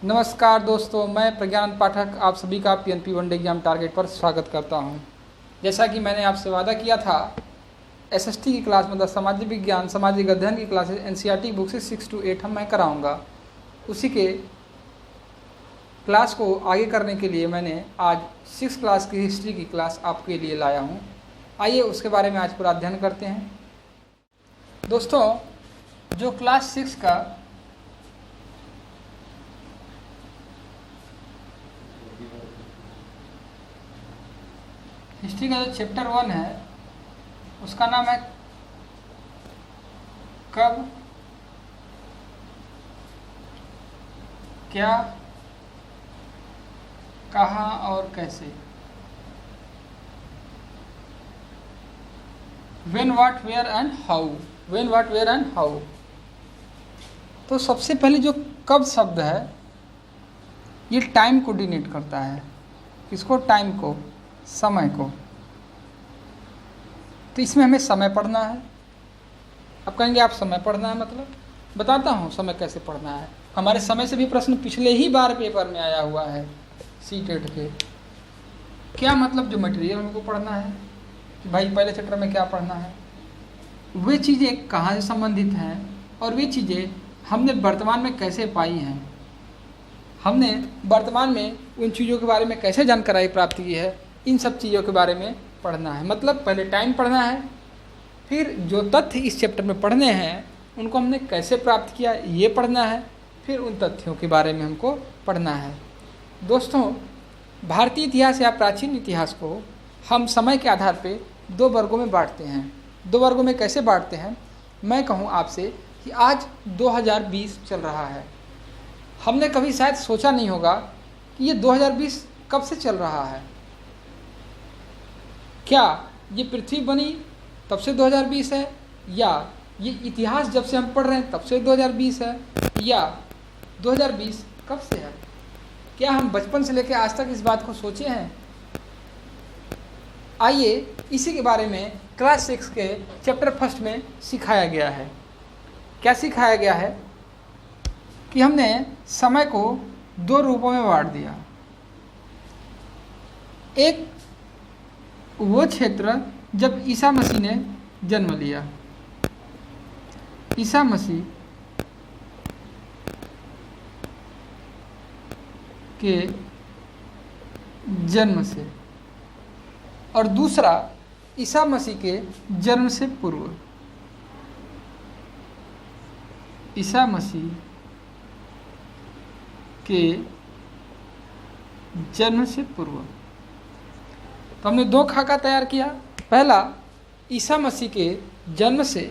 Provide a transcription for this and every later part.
नमस्कार दोस्तों, मैं प्रज्ञान पाठक आप सभी का पीएनपी वनडे एग्जाम टारगेट पर स्वागत करता हूं। जैसा कि मैंने आपसे वादा किया था, एसएसटी की क्लास मतलब सामाजिक विज्ञान सामाजिक अध्ययन की क्लासेस एनसीईआरटी बुक से 6 to 8 मैं कराऊंगा। उसी के क्लास को आगे करने के लिए मैंने आज 6 क्लास की हिस्ट्री की क्लास आपके लिए लाया हूँ। आइए उसके बारे में आज पूरा अध्ययन करते हैं। दोस्तों, जो क्लास 6 का हिस्ट्री का जो चैप्टर 1 है उसका नाम है कब, क्या, कहाँ और कैसे। When, what, where and how. When, what, where and how. तो सबसे पहले जो कब शब्द है ये टाइम को डिनोट करता है। किसको? टाइम को, समय को। तो इसमें हमें समय पढ़ना है। अब कहेंगे आप समय पढ़ना है मतलब, बताता हूँ समय कैसे पढ़ना है। हमारे समय से भी प्रश्न पिछले ही बार पेपर में आया हुआ है सीटेट के। क्या मतलब जो मटेरियल हमको पढ़ना है कि भाई पहले चैप्टर में क्या पढ़ना है, वे चीज़ें कहाँ से संबंधित हैं और वे चीज़ें हमने वर्तमान में कैसे पाई हैं, हमने वर्तमान में उन चीज़ों के बारे में कैसे जानकारी प्राप्त की है, इन सब चीज़ों के बारे में पढ़ना है। मतलब पहले टाइम पढ़ना है, फिर जो तथ्य इस चैप्टर में पढ़ने हैं उनको हमने कैसे प्राप्त किया ये पढ़ना है, फिर उन तथ्यों के बारे में हमको पढ़ना है। दोस्तों, भारतीय इतिहास या प्राचीन इतिहास को हम समय के आधार पे 2 वर्गों में बांटते हैं। 2 वर्गों में कैसे बांटते हैं? मैं कहूँ आपसे कि आज 2020 चल रहा है। हमने कभी शायद सोचा नहीं होगा कि ये 2020 कब से चल रहा है। क्या ये पृथ्वी बनी तब से 2020 है, या ये इतिहास जब से हम पढ़ रहे हैं तब से 2020 है, या 2020 कब से है? क्या हम बचपन से लेकर आज तक इस बात को सोचे हैं? आइए इसी के बारे में क्लास 6 के चैप्टर 1 में सिखाया गया है। क्या सिखाया गया है कि हमने समय को 2 रूपों में बांट दिया। एक वो क्षेत्र जब ईसा मसीह ने जन्म लिया। ईसा मसीह के जन्म से, और दूसरा ईसा मसीह के जन्म से पूर्व। ईसा मसीह के जन्म से पूर्व। तो हमने 2 खाका तैयार किया। पहला, ईसा मसीह के जन्म से,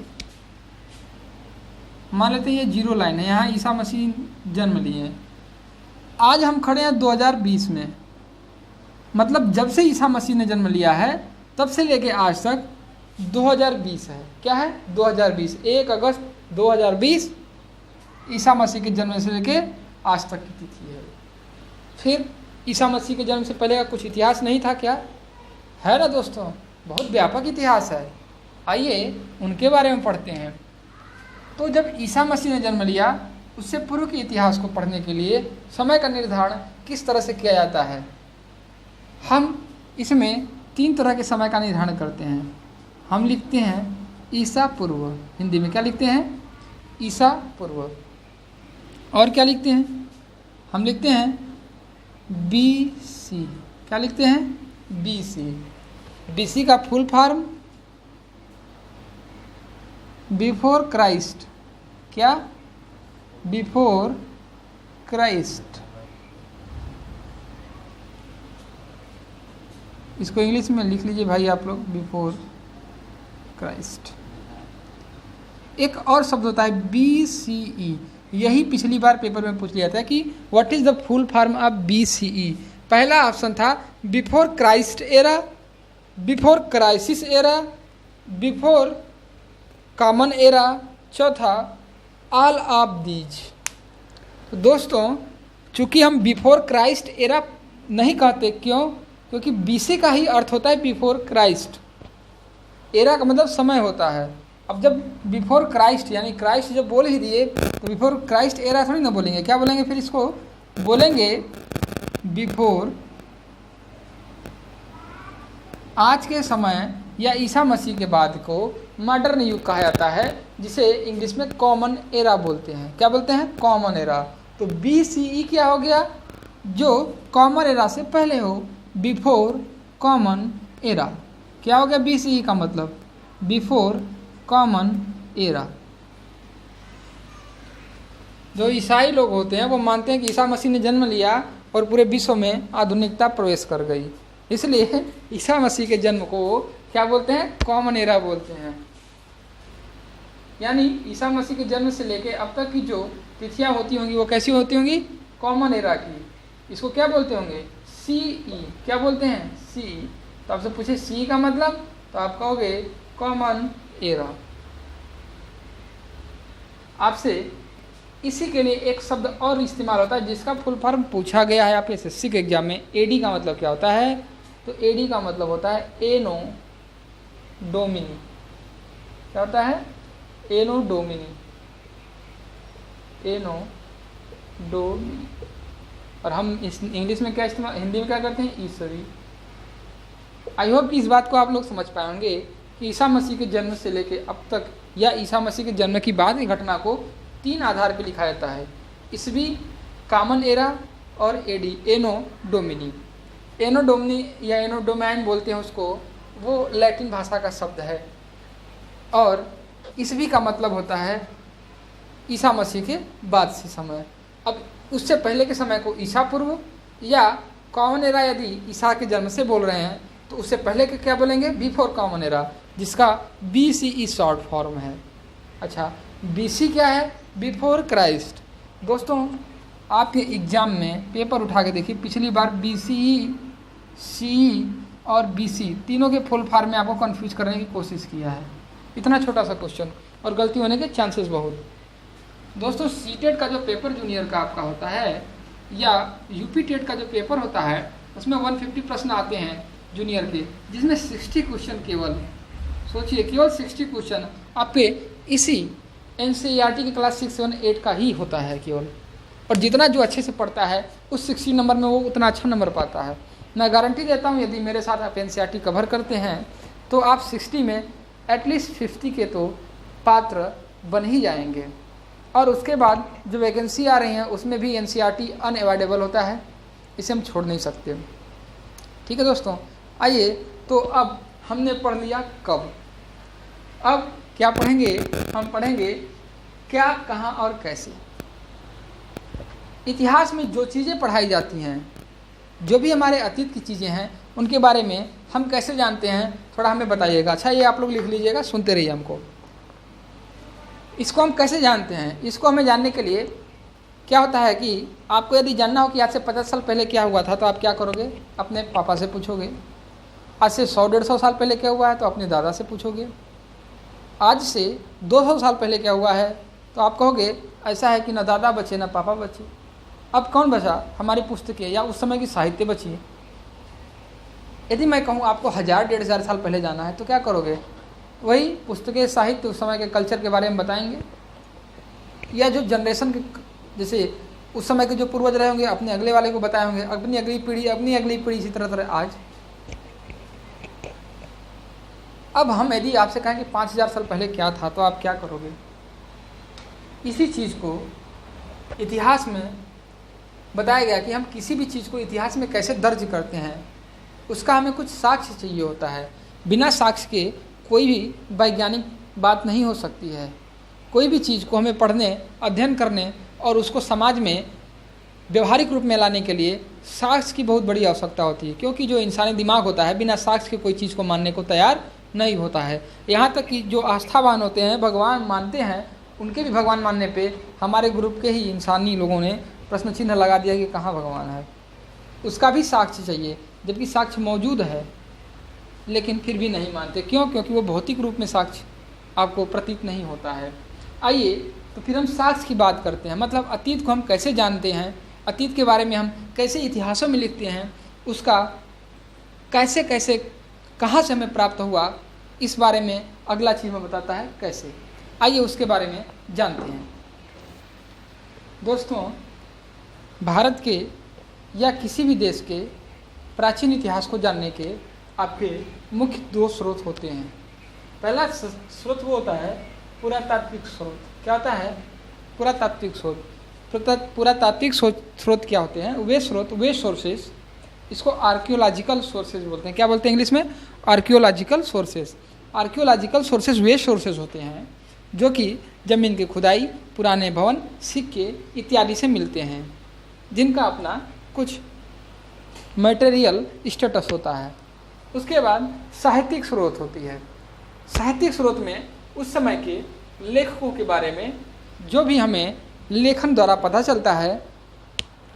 मान लेते हैं ये 0 लाइन है, यहाँ ईसा मसीह जन्म लिए। आज हम खड़े हैं 2020 में, मतलब जब से ईसा मसीह ने जन्म लिया है तब से लेके आज तक 2020 है। क्या है? 2020। 1 अगस्त 2020 ईसा मसीह के जन्म से लेके आज तक की तिथि है। फिर ईसा मसीह के जन्म से पहले का कुछ इतिहास नहीं था क्या? है ना दोस्तों, बहुत व्यापक इतिहास है। आइए उनके बारे में पढ़ते हैं। तो जब ईसा मसीह ने जन्म लिया उससे पूर्व के इतिहास को पढ़ने के लिए समय का निर्धारण किस तरह से किया जाता है। हम इसमें 3 तरह के समय का निर्धारण करते हैं। हम लिखते हैं ईसा पूर्व, हिंदी में क्या लिखते हैं? ईसा पूर्व। और क्या लिखते हैं? हम लिखते हैं BC। क्या लिखते हैं? BC। BC का फुल फॉर्म बिफोर क्राइस्ट। क्या? Before Christ. इसको इंग्लिश में लिख लीजिए भाई आप लोग, बिफोर क्राइस्ट। एक और शब्द होता है BCE। यही पिछली बार पेपर में पूछ लिया था कि what is the full form of BCE। पहला ऑप्शन था before Christ era, before crisis era, before common era, चौथा ऑल ऑफ दीज। तो दोस्तों, चूंकि हम बिफोर क्राइस्ट एरा नहीं कहते, क्यों? क्योंकि BC का ही अर्थ होता है बिफोर क्राइस्ट। एरा का मतलब समय होता है। अब जब बिफोर क्राइस्ट यानी क्राइस्ट जब बोल ही दिए तो बिफोर क्राइस्ट एरा थोड़ी ना बोलेंगे, क्या बोलेंगे फिर इसको? बोलेंगे बिफोर, आज के समय या ईसा मसीह के बाद को मॉडर्न युग कहा जाता है, जिसे इंग्लिश में कॉमन एरा बोलते हैं। क्या बोलते हैं? Common era. तो BCE क्या हो गया? जो कॉमन एरा से पहले हो, बिफोर कॉमन एरा। क्या हो गया BCE का मतलब? Before common era. जो ईसाई लोग होते हैं वो मानते हैं कि ईसा मसीह ने जन्म लिया और पूरे विश्व में आधुनिकता प्रवेश कर गई, इसलिए ईसा मसीह के जन्म को क्या बोलते हैं? कॉमन एरा बोलते हैं। यानी ईसा मसीह के जन्म से लेके अब तक की जो तिथियां होती होंगी वो कैसी होती होंगी? कॉमन एरा की। इसको क्या बोलते होंगे? CE। क्या बोलते हैं? CE। तो आपसे पूछे CE का मतलब, तो आप कहोगे कॉमन एरा। आपसे इसी के लिए एक शब्द और इस्तेमाल होता है जिसका फुल फॉर्म पूछा गया है आपके SSC के एग्जाम में। AD का मतलब क्या होता है? तो AD का मतलब होता है एनो डोमिनी। क्या होता है? एनो डोमिनी। एनो डोमिनी। और हम इस इंग्लिश में क्या इस्तेमाल, हिंदी में क्या करते हैं? ईश्वरी। आई होप कि इस बात को आप लोग समझ पाएंगे कि ईसा मसीह के जन्म से लेके अब तक या ईसा मसीह के जन्म की बाद की घटना को 3 आधार पर लिखा जाता है: ईसवी, कॉमन एरा और AD, एनो डोमिनी। एनो डोमिनी या एनो डोमैन बोलते हैं उसको, वो लैटिन भाषा का शब्द है। और ईसवी का मतलब होता है ईसा मसीह के बाद से समय। अब उससे पहले के समय को ईसा पूर्व, या कॉमन एरा यदि ईसा के जन्म से बोल रहे हैं तो उससे पहले के क्या बोलेंगे? बिफोर कॉमन एरा, जिसका BCE शॉर्ट फॉर्म है। अच्छा, BC क्या है? Before Christ. दोस्तों, आपके एग्जाम में पेपर उठा के देखिए, पिछली बार BCE, CE और BC तीनों के फुल फॉर्म में आपको कंफ्यूज करने की कोशिश किया है। इतना छोटा सा क्वेश्चन और गलती होने के चांसेस बहुत। दोस्तों, CTET का जो पेपर जूनियर का आपका होता है या UP TET का जो पेपर होता है, उसमें 150 प्रश्न आते हैं जूनियर के, जिसमें 60 क्वेश्चन केवल, सोचिए, केवल 60 क्वेश्चन आपके इसी NCERT की क्लास 6, 7, 8 का ही होता है केवल। और जितना जो अच्छे से पढ़ता है उस 60 नंबर में वो उतना अच्छा नंबर पाता है। मैं गारंटी देता हूँ यदि मेरे साथ आप NCERT कवर करते हैं तो आप 60 में एटलीस्ट 50 के तो पात्र बन ही जाएंगे। और उसके बाद जो वैकेंसी आ रही हैं उसमें भी NCERT अनअवॉइडेबल होता है, इसे हम छोड़ नहीं सकते। ठीक है दोस्तों, आइए तो अब हमने पढ़ लिया कब। अब क्या पढ़ेंगे? हम पढ़ेंगे क्या, कहाँ और कैसे। इतिहास में जो चीज़ें पढ़ाई जाती हैं, जो भी हमारे अतीत की चीज़ें हैं, उनके बारे में हम कैसे जानते हैं, थोड़ा हमें बताइएगा। अच्छा, ये आप लोग लिख लीजिएगा, सुनते रहिए हमको। इसको हम कैसे जानते हैं? इसको हमें जानने के लिए क्या होता है कि आपको यदि जानना हो कि आज से 50 साल पहले क्या हुआ था, तो आप क्या करोगे? अपने पापा से पूछोगे। आज से 100-150 साल पहले क्या हुआ है, तो अपने दादा से पूछोगे। आज से 200 साल पहले क्या हुआ है, तो आप कहोगे ऐसा है कि ना दादा बचे ना पापा बचे। अब कौन बचा? हमारी पुस्तकें या उस समय की साहित्य बची है। यदि मैं कहूँ आपको 1000-1500 साल पहले जाना है, तो क्या करोगे? वही पुस्तकें, साहित्य, उस समय के कल्चर के बारे में बताएंगे। या जो जनरेशन के, जैसे उस समय के जो पूर्वज रहे होंगे अपने अगले वाले को बताए होंगे, अपनी अगली पीढ़ी, इसी तरह आज। अब हम यदि आपसे कहें कि 5000 साल पहले क्या था, तो आप क्या करोगे? इसी चीज़ को इतिहास में बताया गया कि हम किसी भी चीज़ को इतिहास में कैसे दर्ज करते हैं, उसका हमें कुछ साक्ष्य चाहिए होता है। बिना साक्ष्य के कोई भी वैज्ञानिक बात नहीं हो सकती है। कोई भी चीज़ को हमें पढ़ने, अध्ययन करने और उसको समाज में व्यवहारिक रूप में लाने के लिए साक्ष्य की बहुत बड़ी आवश्यकता होती है, क्योंकि जो इंसानी दिमाग होता है बिना साक्ष्य के कोई चीज़ को मानने को तैयार नहीं होता है। यहाँ तक कि जो आस्थावान होते हैं, भगवान मानते हैं, उनके भी भगवान मानने पे हमारे ग्रुप के ही इंसानी लोगों ने प्रश्न चिन्ह लगा दिया कि कहाँ भगवान है। उसका भी साक्ष्य चाहिए, जबकि साक्ष्य मौजूद है लेकिन फिर भी नहीं मानते। क्यों? क्योंकि वो भौतिक रूप में साक्ष्य आपको प्रतीत नहीं होता है। आइए तो फिर हम साक्ष्य की बात करते हैं, मतलब अतीत को हम कैसे जानते हैं, अतीत के बारे में हम कैसे इतिहासों में लिखते हैं, उसका कैसे कैसे कहाँ से हमें प्राप्त हुआ, इस बारे में अगला चीज़ में बताता है कैसे। आइए उसके बारे में जानते हैं। दोस्तों, भारत के या किसी भी देश के प्राचीन इतिहास को जानने के आपके मुख्य दो स्रोत होते हैं। पहला स्रोत वो होता है पुरातात्विक स्रोत। क्या होता है? पुरातात्विक स्रोत। पुरातात्विक स्रोत क्या होते हैं? वे स्रोत, वे सोर्सेज, इसको आर्कियोलॉजिकल सोर्सेज बोलते हैं। क्या बोलते हैं इंग्लिश में? Archaeological sources. आर्कियोलॉजिकल सोर्सेज वे सोर्सेज होते हैं जो कि जमीन की खुदाई, पुराने भवन, सिक्के इत्यादि से मिलते हैं, जिनका अपना कुछ मटेरियल स्टेटस होता है। उसके बाद साहित्यिक स्रोत होती है। साहित्यिक स्रोत में उस समय के लेखकों के बारे में जो भी हमें लेखन द्वारा पता चलता है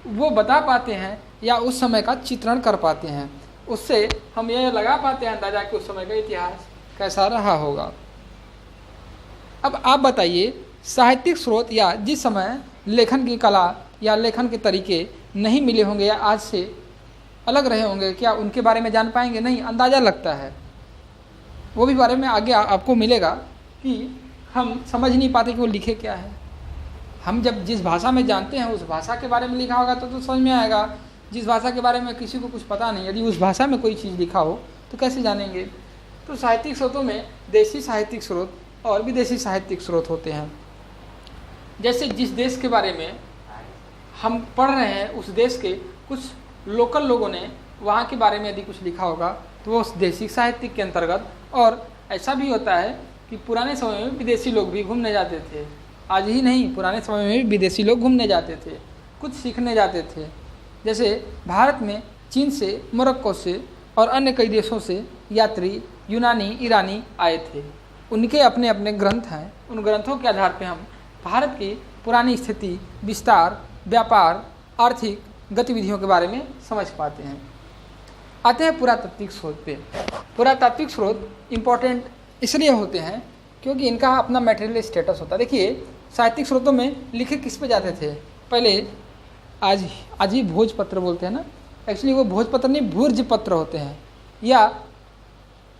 वो बता पाते हैं या उस समय का चित्रण कर पाते हैं। उससे हम यह लगा पाते हैं अंदाजा कि उस समय का इतिहास कैसा रहा होगा। अब आप बताइए, साहित्यिक स्रोत या जिस समय लेखन की कला या लेखन के तरीके नहीं मिले होंगे या आज से अलग रहे होंगे, क्या उनके बारे में जान पाएंगे? नहीं, अंदाज़ा लगता है। वो भी बारे में आगे आपको मिलेगा कि हम समझ नहीं पाते कि वो लिखे क्या है। हम जब जिस भाषा में जानते हैं उस भाषा के बारे में लिखा होगा तो समझ में आएगा। जिस भाषा के बारे में किसी को कुछ पता नहीं, यदि उस भाषा में कोई चीज़ लिखा हो तो कैसे जानेंगे? तो साहित्यिक स्रोतों में देशी साहित्यिक स्रोत और विदेशी साहित्यिक स्रोत होते हैं। जैसे जिस देश के बारे में हम पढ़ रहे हैं उस देश के कुछ लोकल लोगों ने वहाँ के बारे में यदि कुछ लिखा होगा तो वो उस देशी साहित्यिक के अंतर्गत। और ऐसा भी होता है कि पुराने समय में विदेशी लोग भी घूमने जाते थे। आज ही नहीं, पुराने समय में भी विदेशी लोग घूमने जाते थे, कुछ सीखने जाते थे। जैसे भारत में चीन से, मोरक्को से और अन्य कई देशों से यात्री यूनानी, ईरानी आए थे। उनके अपने अपने ग्रंथ हैं। उन ग्रंथों के आधार पर हम भारत की पुरानी स्थिति, विस्तार, व्यापार, आर्थिक गतिविधियों के बारे में समझ पाते हैं। आते हैं पुरातात्विक स्रोत पे। पुरातात्विक स्रोत इम्पोर्टेंट इसलिए होते हैं क्योंकि इनका अपना मटेरियल स्टेटस होता है। देखिए, साहित्यिक स्रोतों में लिखे किस पे जाते थे? पहले आज ही भोजपत्र बोलते हैं ना, एक्चुअली वो भोजपत्र नहीं, भूर्जपत्र होते हैं, या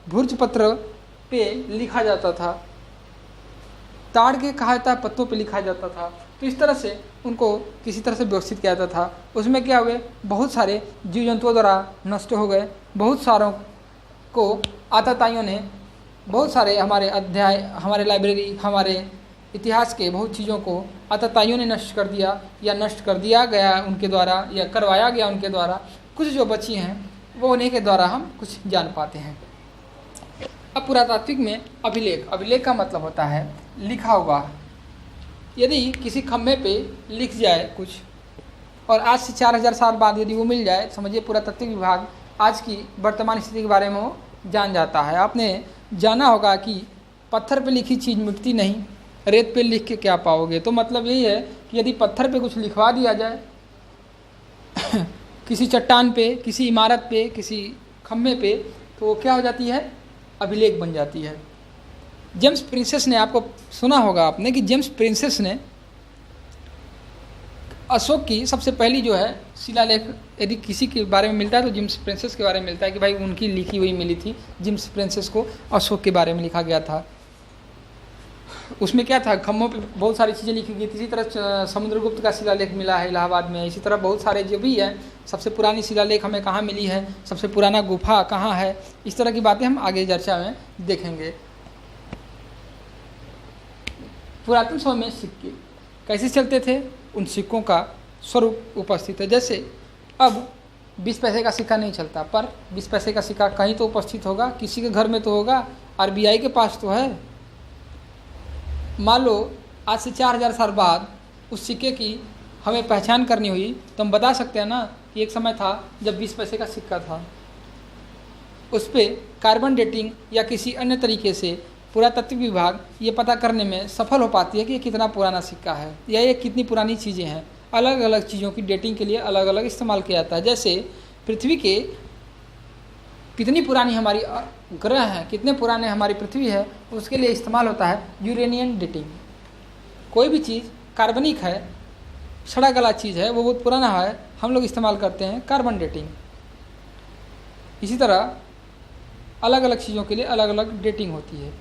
भूर्जपत्र पे लिखा जाता था। ताड़ के कहा जाता है पत्तों पे लिखा जाता था। तो इस तरह से उनको किसी तरह से व्यवस्थित किया जाता था। उसमें क्या हुए, बहुत सारे जीव जंतुओं द्वारा नष्ट हो गए। बहुत सारों को आतताइयों ने, बहुत सारे हमारे अध्याय, हमारे लाइब्रेरी, हमारे इतिहास के बहुत चीज़ों को आतताइयों ने नष्ट कर दिया या नष्ट कर दिया गया उनके द्वारा या करवाया गया उनके द्वारा। कुछ जो बची हैं वो उन्हीं के द्वारा हम कुछ जान पाते हैं। अब पुरातात्विक में अभिलेख। अभिलेख का मतलब होता है लिखा हुआ। यदि किसी खम्भे पे लिख जाए कुछ और आज से 4000 साल बाद यदि वो मिल जाए, समझिए पुरातात्विक विभाग आज की वर्तमान स्थिति के बारे में वो जान जाता है। आपने जाना होगा कि पत्थर पे लिखी चीज़ मिटती नहीं, रेत पे लिख के क्या पाओगे। तो मतलब यही है कि यदि पत्थर पे कुछ लिखवा दिया जाए किसी चट्टान पे, किसी इमारत पे, किसी खम्भे पे, तो वो क्या हो जाती है? अभिलेख बन जाती है। जेम्स प्रिंसेस ने, आपको सुना होगा आपने कि जेम्स प्रिंसेस ने अशोक की सबसे पहली जो है शिलालेख यदि किसी के बारे में मिलता है तो जेम्स प्रिंसेस के बारे में मिलता है कि भाई उनकी लिखी हुई मिली थी। जेम्स प्रिंसेस को अशोक के बारे में लिखा गया था। उसमें क्या था, खम्भों पे बहुत सारी चीज़ें लिखी गई थी। इसी तरह समुद्रगुप्त का शिलालेख मिला है इलाहाबाद में। इसी तरह बहुत सारे जो भी है, सबसे पुरानी शिलालेख हमें कहाँ मिली है, सबसे पुराना गुफा कहाँ है, इस तरह की बातें हम आगे चर्चा में देखेंगे। पुरातन समय में सिक्के कैसे चलते थे, उन सिक्कों का स्वरूप उपस्थित है। जैसे अब 20 पैसे का सिक्का नहीं चलता, पर 20 पैसे का सिक्का कहीं तो उपस्थित होगा, किसी के घर में तो होगा, आरबीआई के पास तो है। मान लो आज से 4000 साल बाद उस सिक्के की हमें पहचान करनी हुई तो हम बता सकते हैं ना कि एक समय था जब 20 पैसे का सिक्का था। उस पर कार्बन डेटिंग या किसी अन्य तरीके से पुरातत्व विभाग ये पता करने में सफल हो पाती है कि ये कितना पुराना सिक्का है या ये कितनी पुरानी चीज़ें हैं। अलग अलग चीज़ों की डेटिंग के लिए अलग अलग इस्तेमाल किया जाता है। जैसे पृथ्वी के कितनी पुरानी हमारी ग्रह हैं, कितने पुराने हमारी पृथ्वी है, उसके लिए इस्तेमाल होता है यूरेनियम डेटिंग। कोई भी चीज़ कार्बनिक है, सड़ा गला चीज़ है, वो बहुत पुराना है, हम लोग इस्तेमाल करते हैं कार्बन डेटिंग। इसी तरह अलग अलग चीज़ों के लिए अलग अलग डेटिंग होती है।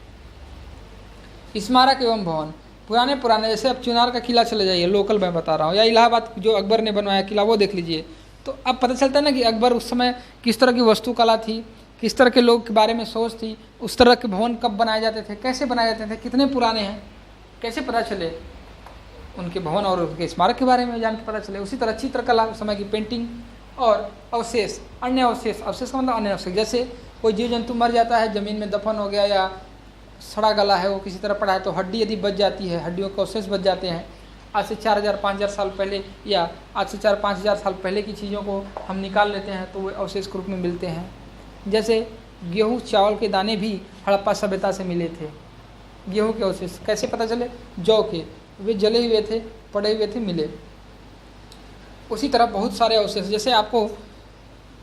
स्मारक एवं भवन, पुराने पुराने, जैसे अब चुनार का किला चले जाइए, लोकल मैं बता रहा हूँ, या इलाहाबाद जो अकबर ने बनवाया किला वो देख लीजिए, तो अब पता चलता है ना कि अकबर उस समय किस तरह की वास्तुकला थी, किस तरह के लोग के बारे में सोच थी, उस तरह के भवन कब बनाए जाते थे, कैसे बनाए जाते थे, कितने पुराने हैं, कैसे पता चले उनके भवन और उनके स्मारक के बारे में जान के पता चले। उसी तरह चित्रकला, उस समय की पेंटिंग और अवशेष, अन्य अवशेष, अवशेष का मतलब अन्य अवशेष, जैसे कोई जीव जंतु मर जाता है, ज़मीन में दफन हो गया या सड़ा गला है, वो किसी तरह पड़ा है, तो हड्डी यदि बच जाती है, हड्डियों के अवशेष बच जाते हैं, आज से 4000-5000 साल पहले या आज से 4-5000 साल पहले की चीज़ों को हम निकाल लेते हैं तो वो अवशेष के रूप में मिलते हैं। जैसे गेहूँ चावल के दाने भी हड़प्पा सभ्यता से मिले थे। गेहूँ के अवशेष कैसे पता चले? जौ के, वे जले हुए थे, पड़े हुए थे, मिले। उसी तरह बहुत सारे अवशेष, जैसे आपको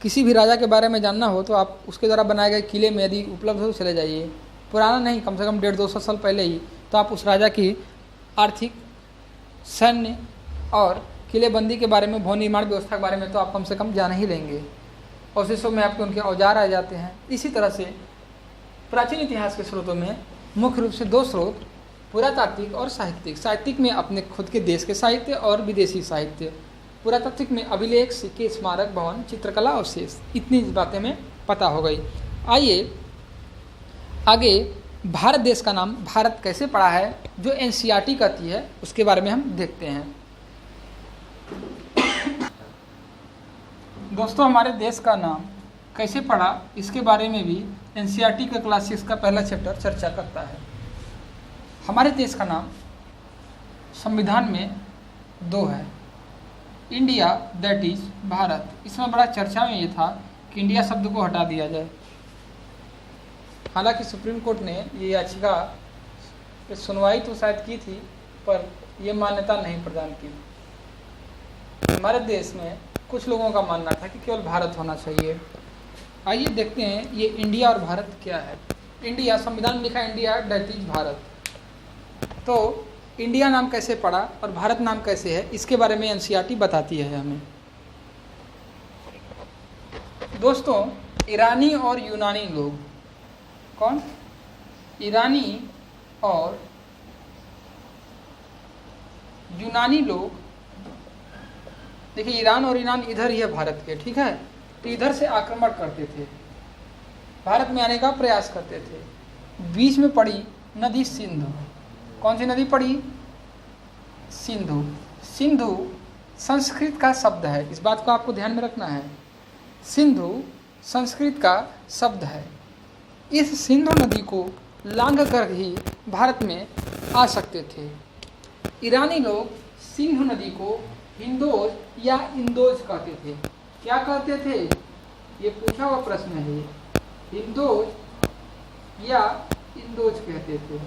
किसी भी राजा के बारे में जानना हो तो आप उसके द्वारा बनाए गए किले में यदि उपलब्ध हो चले जाइए, पुराना नहीं, कम से कम 150-200 साल पहले ही, तो आप उस राजा की आर्थिक, सैन्य और किलेबंदी के बारे में, भवन निर्माण व्यवस्था के बारे में तो आप कम से कम जान ही लेंगे। अवशेषों में आपके उनके औजार आ जाते हैं। इसी तरह से प्राचीन इतिहास के स्रोतों में मुख्य रूप से 2 स्रोत, पुरातात्विक और साहित्यिक। साहित्यिक में अपने खुद के देश के साहित्य और विदेशी साहित्य, पुरातात्विक में अभिलेख, सिक्के, स्मारक, भवन, चित्रकला, अवशेष। इतनी बातें में पता हो गई। आइए आगे भारत देश का नाम भारत कैसे पड़ा है, जो एनसीईआरटी कहती है, उसके बारे में हम देखते हैं। दोस्तों, हमारे देश का नाम कैसे पड़ा, इसके बारे में भी एनसीईआरटी का क्लास 6 का पहला चैप्टर चर्चा करता है। हमारे देश का नाम संविधान में 2 है, इंडिया, दैट इज भारत। इसमें बड़ा चर्चा में ये था कि इंडिया शब्द को हटा दिया जाए। हालांकि सुप्रीम कोर्ट ने ये याचिका पे सुनवाई तो शायद की थी, पर यह मान्यता नहीं प्रदान की। हमारे देश में कुछ लोगों का मानना था कि केवल भारत होना चाहिए। आइए देखते हैं ये इंडिया और भारत क्या है। इंडिया, संविधान में लिखा इंडिया दैट इज भारत। तो इंडिया नाम कैसे पड़ा और भारत नाम कैसे है, इसके बारे में एनसीईआरटी बताती है हमें। दोस्तों, ईरानी और यूनानी लोग, कौन? ईरानी और यूनानी लोग, देखिए ईरान और ईरान इधर ही है भारत के, ठीक है, तो इधर से आक्रमण करते थे, भारत में आने का प्रयास करते थे। बीच में पड़ी नदी सिंधु। कौन सी नदी पड़ी? सिंधु। सिंधु संस्कृत का शब्द है, इस बात को आपको ध्यान में रखना है। सिंधु संस्कृत का शब्द है। इस सिंधु नदी को लांघ कर ही भारत में आ सकते थे। ईरानी लोग सिंधु नदी को हिंदोज या इंदोज कहते थे। क्या कहते थे? ये पूछा हुआ प्रश्न है। हिंदोज या इंदोज कहते थे।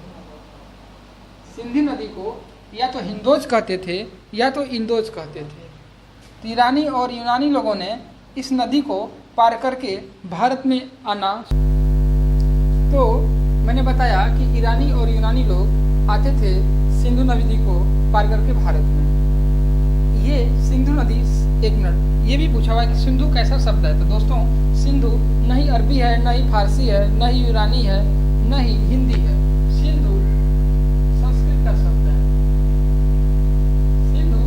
सिंधु नदी को या तो हिंदोज कहते थे या तो इंदोज कहते थे। तो ईरानी और यूनानी लोगों ने इस नदी को पार करके भारत में आना। तो मैंने बताया कि ईरानी और यूनानी लोग आते थे सिंधु नदी को पार करके भारत में। ये सिंधु नदी, एक मिनट, ये भी पूछा हुआ है कि सिंधु कैसा शब्द है। तो दोस्तों, सिंधु न ही अरबी है, न ही फारसी है, न ही यूनानी है, न ही हिंदी है। सिंधु संस्कृत का शब्द है। सिंधु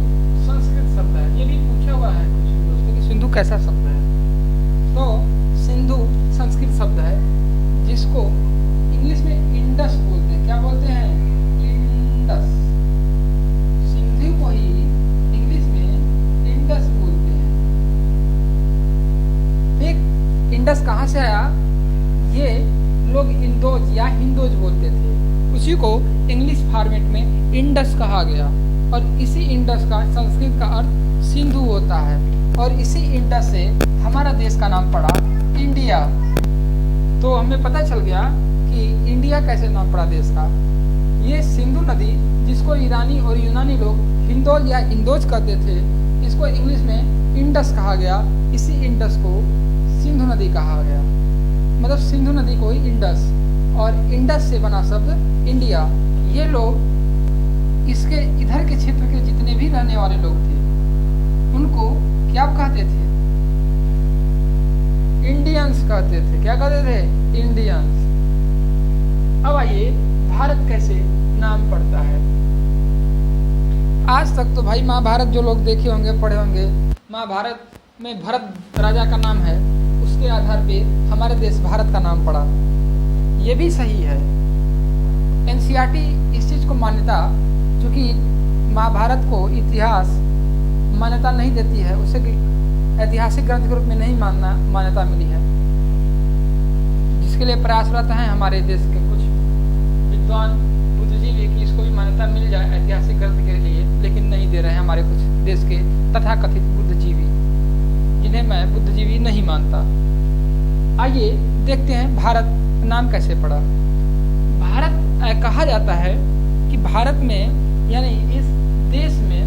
संस्कृत शब्द है। ये भी पूछा हुआ है कुछ दोस्तों कि सिंधु कैसा शब्द है। तो सिंधु संस्कृत शब्द है, जिसको इंग्लिश में इंडस बोलते हैं। क्या बोलते हैं? इंडस। सिंधु को ही इंग्लिश में इंडस बोलते हैं। एक इंडस कहाँ से आया? ये लोग इंदोज या हिंदोज बोलते थे, उसी को इंग्लिश फॉर्मेट में इंडस कहा गया। और इसी इंडस का संस्कृत का अर्थ सिंधु होता है, और इसी इंडस से हमारा देश का नाम पड़ा इंडिया। तो हमें पता चल गया कि इंडिया कैसे नाम पड़ा देश का। ये सिंधु नदी, जिसको ईरानी और यूनानी लोग हिंदोज या इंदोज कहते थे, इसको इंग्लिश में इंडस कहा गया। इसी इंडस को सिंधु नदी कहा गया, मतलब सिंधु नदी को ही इंडस, और इंडस से बना शब्द इंडिया। ये लोग इसके इधर के क्षेत्र के जितने भी रहने वाले लोग थे, उनको क्या कहते थे? इंडियंस कहते थे। क्या कहते थे? इंडियंस। अब आइए भारत कैसे नाम पड़ता है। आज तक तो भाई महाभारत जो लोग देखे होंगे, पढ़े होंगे, महाभारत में भरत राजा का नाम है, उसके आधार पे हमारे देश भारत का नाम पड़ा। ये भी सही है। एनसीईआरटी इस चीज़ को मान्यता, चूँकि महाभारत को इतिहास मान्यता नहीं देती है, उसे ऐतिहासिक ग्रंथ के रूप में नहीं मान्यता मिली है, जिसके लिए प्रयासरत हैं हमारे देश के कुछ विद्वान बुद्धिजीवी कि इसको भी मान्यता मिल जाए ऐतिहासिक ग्रंथ के लिए, लेकिन नहीं दे रहे हैं हमारे कुछ देश के तथाकथित बुद्धिजीवी, जिन्हें मैं बुद्धिजीवी नहीं मानता। आइए देखते हैं भारत नाम कैसे पड़ा। भारत कहा जाता है कि भारत में यानी इस देश में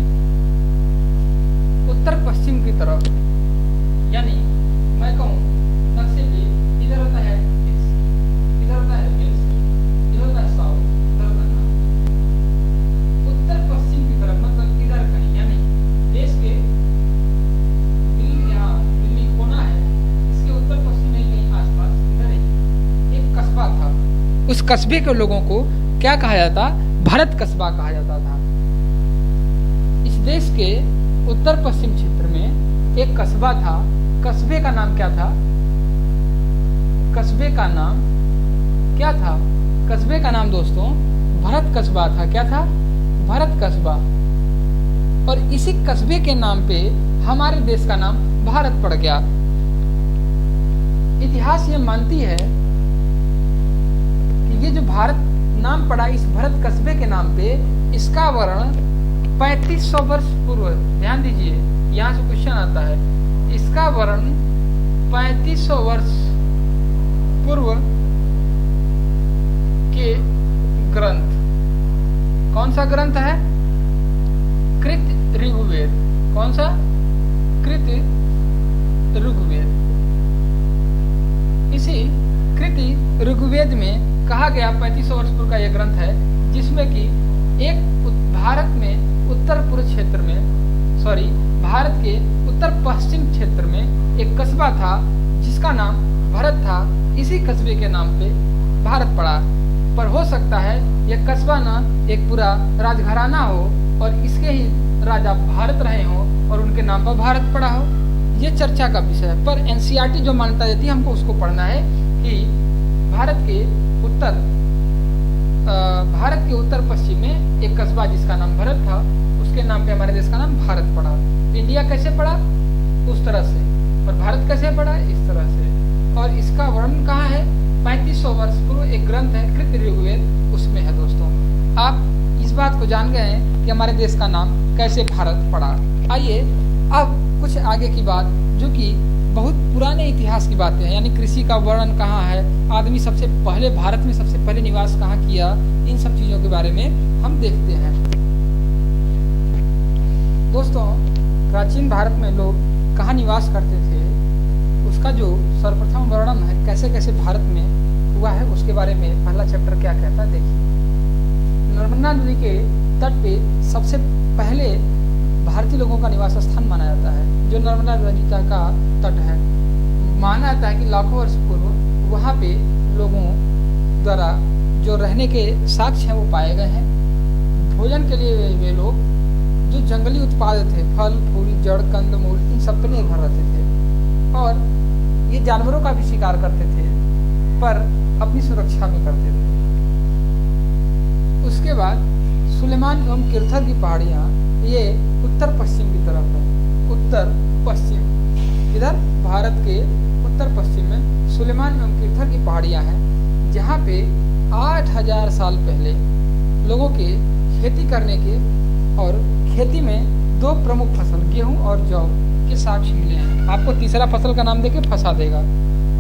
उत्तर पश्चिम की तरफ, यानी मैं कहूँ नक्शे पे इधर होता है ईस्ट, इधर होता है वेस्ट, इधर होता है साउथ, इधर होता है नॉर्थ। उत्तर पश्चिम की तरफ मतलब इधर कहीं, यानी देश के दिल्ली कोना है, इसके उत्तर पश्चिम में कहीं आसपास इधर एक कस्बा था। उस कस्बे के लोगों को क्या कहा जाता? भारत कस्बा कहा जाता था। इस देश के उत्तर पश्चिम क्षेत्र में एक कस्बा था। कस्बे का नाम क्या था? कस्बे का नाम क्या था? कस्बे का नाम दोस्तों भरत कस्बा था। क्या था? भरत कस्बा। और इसी कस्बे के नाम पे हमारे देश का नाम भारत पड़ गया। इतिहास ये मानती है कि ये जो भारत नाम पड़ा इस भरत कस्बे के नाम पे, इसका वर्ण 3500 वर्ष पूर्व, ध्यान दीजिए यहाँ से क्वेश्चन आता है, इसका वर्ण 3500 वर्ष पूर्व के ग्रंथ, कौन सा ग्रंथ है? कृत ऋग्वेद। कौन सा? कृत ऋग्वेद। इसी कृत ऋग्वेद में कहा गया 3500 वर्ष पूर्व का यह ग्रंथ है, जिसमें कि एक भारत में उत्तर पूर्व क्षेत्र में, भारत के उत्तर पश्चिम क्षेत्र में एक कस्बा था जिसका नाम भरत था। इसी कस्बे के नाम पे भारत पड़ा। पर हो सकता है यह कस्बा ना एक पूरा राजघराना हो और इसके ही राजा भारत रहे हों और उनके नाम पर भारत पड़ा हो। ये चर्चा का विषय है। पर एनसीईआरटी जो मान्यता देती है हमको उसको पढ़ना है कि भारत के उत्तर पश्चिम में एक कस्बा जिसका नाम भरत था, उसके नाम पे हमारे देश का नाम भारत पड़ा। इंडिया कैसे पड़ा? उस तरह से। और भारत कैसे पड़ा? इस तरह से। और इसका वर्णन कहाँ है? 3500 वर्ष पूर्व एक ग्रंथ है कृत ऋग्वेद, उसमें है दोस्तों। आप इस बात को जान गए हैं कि हमारे देश का नाम कैसे भारत पड़ा। आइए अब कुछ आगे की बात, जो कि बहुत पुराने इतिहास की बातें हैं, यानी कृषि का वर्णन कहाँ है, आदमी सबसे पहले भारत में सबसे पहले निवास कहाँ किया, इन सब चीज़ों के बारे में हम देखते हैं। दोस्तों प्राचीन भारत में लोग कहाँ निवास करते थे, उसका जो सर्वप्रथम वर्णन है कैसे कैसे भारत में हुआ है, उसके बारे में पहला चैप्टर क्या कहता है देखिए। नर्मदा नदी के तट पे सबसे पहले भारतीय लोगों का निवास स्थान माना जाता है, जो नर्मदा नदी का तट है। माना जाता है कि लाखों वर्ष पूर्व वहाँ पे लोगों द्वारा जो रहने के साक्ष्य हैं वो पाए गए हैं। भोजन के लिए वे लोग जो जंगली उत्पाद थे, फल फूल जड़ कंद मूल, इन सब पर निर्भर रहते थे और ये जानवरों का भी शिकार करते थे, पर अपनी सुरक्षा में करते थे। उसके बाद सुलेमान एवं किरथर की पहाड़ियाँ ये उत्तर पश्चिम की तरफ है। उत्तर पश्चिम, इधर भारत के उत्तर पश्चिम में सुलेमान एवं किरथर की पहाड़ियाँ हैं, जहाँ पे 8000 साल पहले लोगों के खेती करने के और खेती में दो प्रमुख फसल गेहूं और जौ के साक्ष्य मिले हैं। आपको तीसरा फसल का नाम देके फंसा देगा।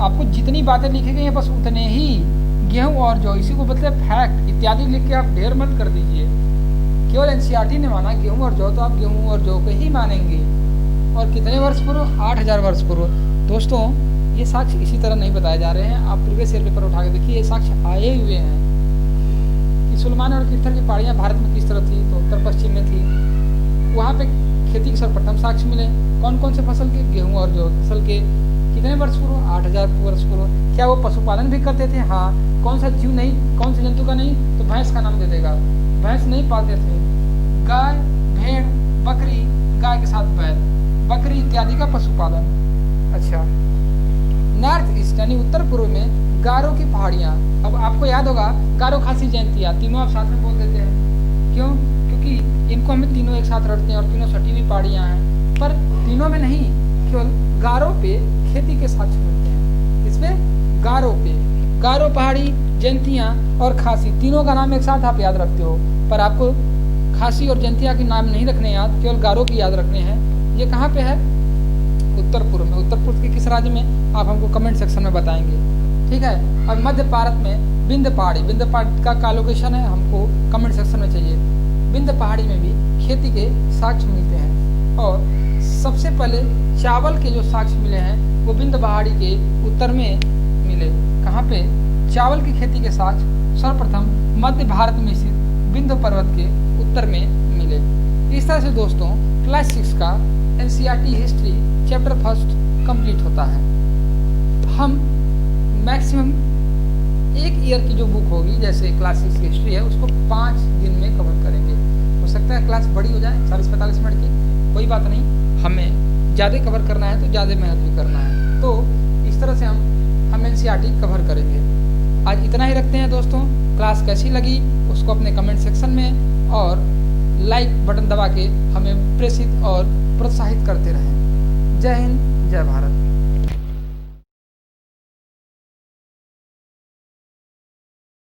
आपको जितनी बातें लिखी गई हैं बस उतने ही, गेहूं और जौ, इसी को मतलब फैक्ट इत्यादि लिख के आप ढेर मत कर दीजिए। केवल एनसीईआरटी ने माना गेहूं और जौ, तो आप गेहूं और जौ को ही मानेंगे। और कितने वर्ष पूर्व? 8000 वर्ष पूर्व। दोस्तों ये साक्ष्य इसी तरह नहीं बताए जा रहे हैं। आप प्रीवियस ईयर पेपर उठा के देखिए, ये साक्ष्य आए हुए हैं कि सुलेमान और किरथर की पहाड़ियाँ भारत में किस तरह थी, तो उत्तर पश्चिम में थी। वहाँ पे खेती के सर्वप्रथम साक्ष्य मिले। कौन कौन से फसल के? गेहूं और जौ फसल के। कितने वर्ष पूर्व? 8000 वर्ष पूर्व। क्या वो पशुपालन भी करते थे? हाँ। कौन सा जीव नहीं, कौन से जंतु का नहीं? तो भैंस का नाम दे देगा। भैंस नहीं पालते थे, गाय भेड़, बकरी, गाय के साथ बैल, बकरी इत्यादि का पशुपालन। अच्छा, नॉर्थ ईस्ट यानी उत्तर पूर्व में गारो की पहाड़ियाँ। अब आपको याद होगा गारो, खासी, जयंतिया तीनों आप साथ में बोल देते हैं। क्यों? क्योंकि इनको हमें तीनों एक साथ रटते हैं और तीनों सटी हुई पहाड़ियाँ हैं। पर तीनों में नहीं, केवल गारो पे खेती के साक्ष्य मिलते हैं। इसमें गारो पे, गारो पहाड़ी, जयंतिया और खासी, तीनों का नाम एक साथ आप याद रखते हो, पर आपको खासी और जयंतिया के नाम नहीं रखने याद, केवल गारो की याद रखने हैं। ये कहाँ पे है? उत्तर पूर्व में। उत्तर पूर्व के किस राज्य में, आप हमको कमेंट सेक्शन में बताएंगे। ठीक है। और मध्य भारत में विंध्य पहाड़ी, विंध्य पहाड़ी का लोकेशन है, हमको कमेंट सेक्शन में चाहिए। विंध्य पहाड़ी में भी खेती के साक्ष्य मिलते हैं। और सबसे पहले चावल के जो साक्ष्य मिले हैं वो विंध्य पहाड़ी के उत्तर में मिले। कहाँ पे? चावल की खेती के साक्ष्य सर्वप्रथम मध्य भारत में स्थित विंध्य पर्वत के उत्तर में मिले। इस तरह से दोस्तों क्लास 6 का NCERT history chapter first complete होता है। हम मैक्सिमम एक ईयर की जो बुक होगी, जैसे क्लास 6 की हिस्ट्री है, उसको 5 दिन में कवर करेंगे। हो सकता है क्लास बड़ी हो जाए 40-45 मिनट की, कोई बात नहीं, हमें ज़्यादा कवर करना है तो ज़्यादा मेहनत भी करना है। तो इस तरह से हम NCERT कवर करेंगे। आज इतना ही रखते हैं दोस्तों। क्लास कैसी लगी उसको अपने कमेंट सेक्शन में और लाइक बटन दबा के हमें प्रेरित और प्रोत्साहित करते रहें। जय हिंद, जय भारत।